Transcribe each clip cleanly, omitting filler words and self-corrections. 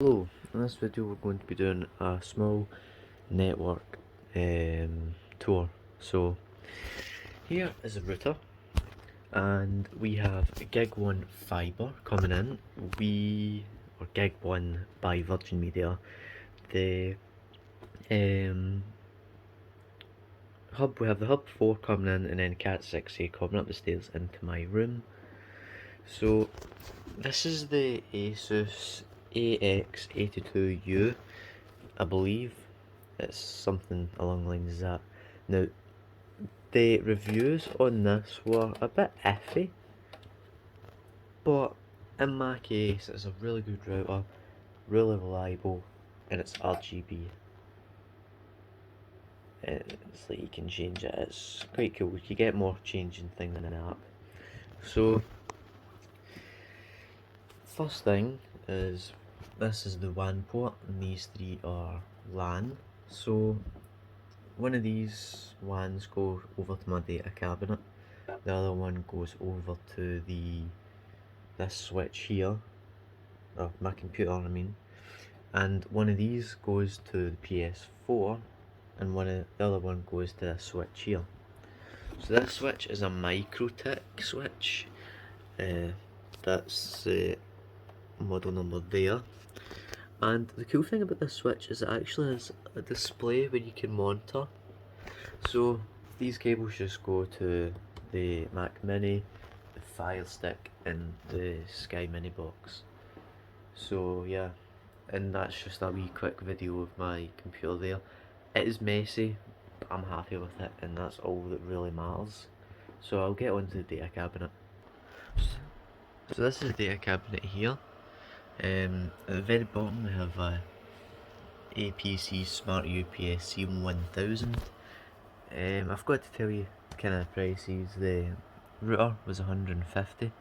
Hello, in this video we're going to be doing a small network tour. So here is a router and we have Gig 1 fibre coming in, or Gig 1 by Virgin Media. The hub, we have the hub 4 coming in and then Cat 6A coming up the stairs into my room. So this is the Asus Ax82u, I believe. It's something along the lines of that. Now, the reviews on this were a bit iffy, but in my case it's a really good router, really reliable, and it's RGB. It's like you can change it, it's quite cool. You get more changing thing than an app. So first thing is, this is the WAN port and these three are LAN. So one of these WANs goes over to my data cabinet, the other one goes over to this switch here, or my computer I mean, and one of these goes to the PS4 and the other one goes to this switch here. So this switch is a MikroTik switch, that's the model number there. And the cool thing about this switch is it actually has a display where you can monitor. So these cables just go to the Mac Mini, the Fire Stick and the Sky Mini box. So yeah, and that's just a wee quick video of my computer there. It is messy, but I'm happy with it and that's all that really matters. So I'll get onto the data cabinet. So this is the data cabinet here. At the very bottom we have a APC Smart UPS CM1000. I've got to tell you kind of prices. The router was 150.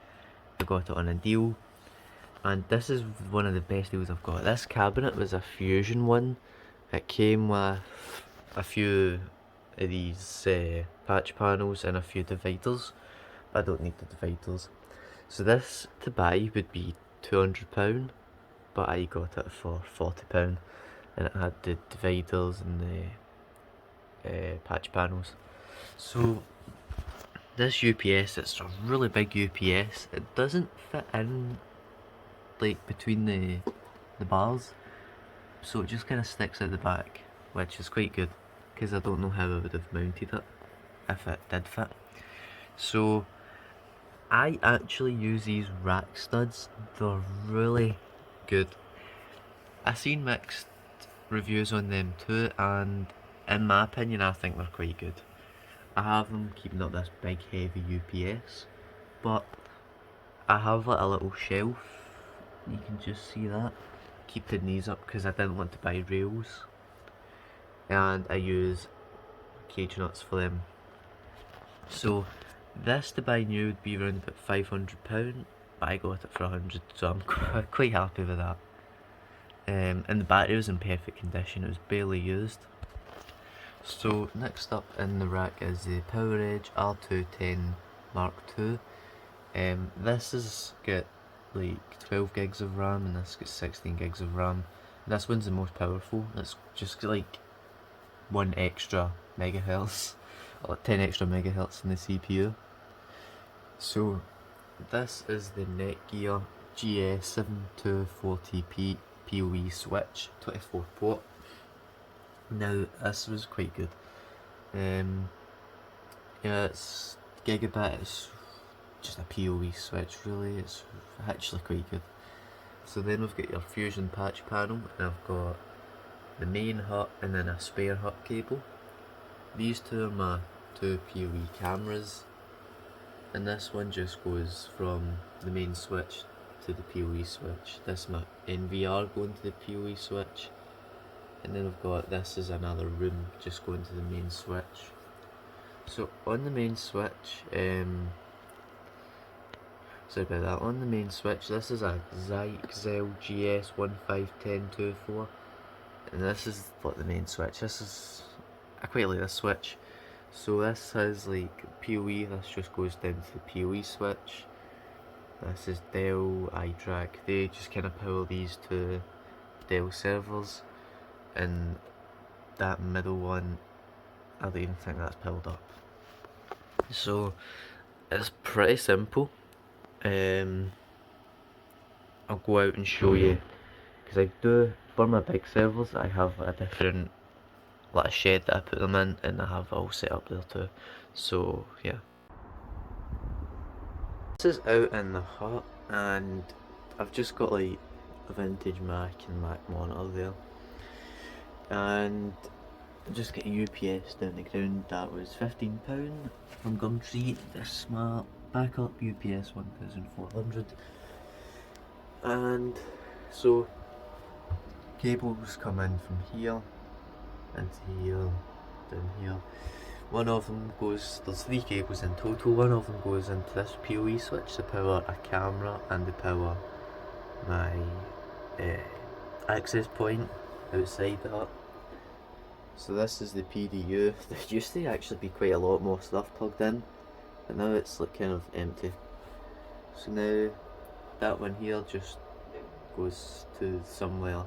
I got it on a deal, and this is one of the best deals I've got. This cabinet was a Fusion one. It came with a few of these patch panels and a few dividers. I don't need the dividers. So this to buy would be £200, but I got it for £40, and it had the dividers and the patch panels. So this UPS, it's a really big UPS. It doesn't fit in like between the bars, so it just kind of sticks out the back, which is quite good because I don't know how I would have mounted it if it did fit. So I actually use these rack studs. They're really good. I've seen mixed reviews on them too, and in my opinion I think they're quite good. I have them keeping up this big heavy UPS, but I have like a little shelf, you can just see that, keeping these up because I didn't want to buy rails, and I use cage nuts for them. So this to buy new would be around about £500, but I got it for 100, so I'm quite happy with that. And the battery was in perfect condition, it was barely used. So next up in the rack is the Poweredge R210 Mark II. This has got like 12 gigs of RAM and this got 16 gigs of RAM. This one's the most powerful. It's just like 1 extra megahertz, or 10 extra megahertz in the CPU. So this is the Netgear GS7240P PoE switch, 24 port. Now this was quite good. Yeah, it's gigabit, it's just a PoE switch really, it's actually quite good. So then we've got your Fusion patch panel, and I've got the main hut and then a spare hut cable. These two are my two PoE cameras, and this one just goes from the main switch to the PoE switch. This is my NVR going to the PoE switch, and then we've got this is another room just going to the main switch. So on the main switch, sorry about that, on the main switch this is a Zyxel GS151024, and this is like the main switch. I quite like this switch. So this has like PoE, this just goes down to the PoE switch. This is Dell, iDRAC, they just kind of power these two Dell servers, and that middle one, I don't even think that's powered up. So it's pretty simple. I'll go out and show you, because I do, for my big servers, I have a different like a shed that I put them in, and I have it all set up there too. So yeah. This is out in the hut, and I've just got like a vintage Mac and Mac monitor there, and I just got a UPS down the ground that was £15 from Gumtree. This smart backup UPS 1400, and so cables come in from here into here, down here. One of them goes, there's 3 cables in total, one of them goes into this PoE switch to power a camera and to power my access point outside that. So this is the PDU. There used to actually be quite a lot more stuff plugged in, but now it's like kind of empty. So now that one here just goes to somewhere,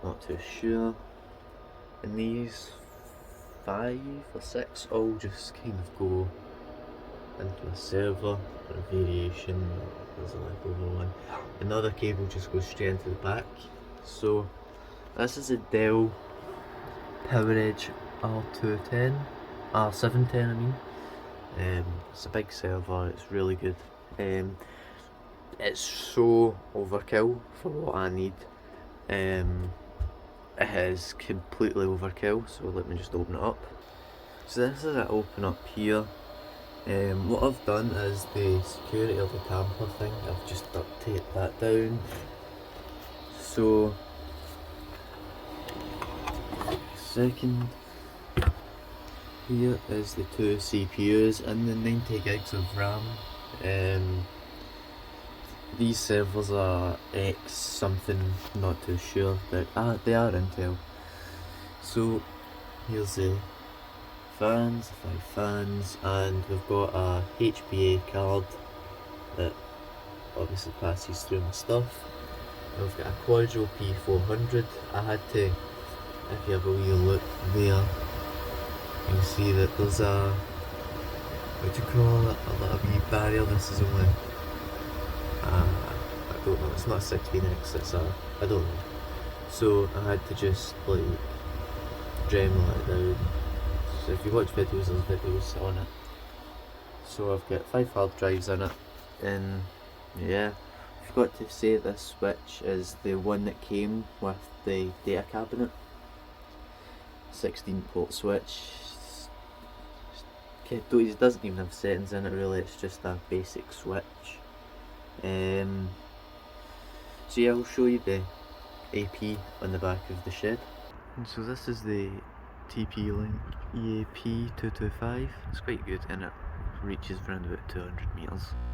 not too sure, and these 5 or 6 all just kind of go into a server or a variation, or there's a leftover one. Another cable just goes straight into the back. So this is a Dell Poweredge R710 I mean. It's a big server, it's really good. It's so overkill for what I need. It is completely overkill, so let me just open it up. So this is it open up here. What I've done is the security of the tamper thing, I've just duct taped that down. So, second, here is the 2 CPUs and the 90 gigs of RAM. These servers are X something, not too sure, but they are Intel. So here's the fans, 5 fans, and we've got a HBA card that obviously passes through my stuff. And we've got a Quadro P400. I had to, if you have a wee look there, you can see that there's a, what do you call it, a little wee barrier. This is only I don't know, it's not a 16x, it's a, I don't know. So I had to just like Dremel it down. So if you watch videos, there's videos on it. So I've got 5 hard drives in it, and yeah, I forgot to say this switch is the one that came with the DataCabinet. 16 port switch. It doesn't even have settings in it really, it's just a basic switch. So yeah, I'll show you the AP on the back of the shed. And so this is the Link Eap225. It's quite good and it reaches around about 200 meters.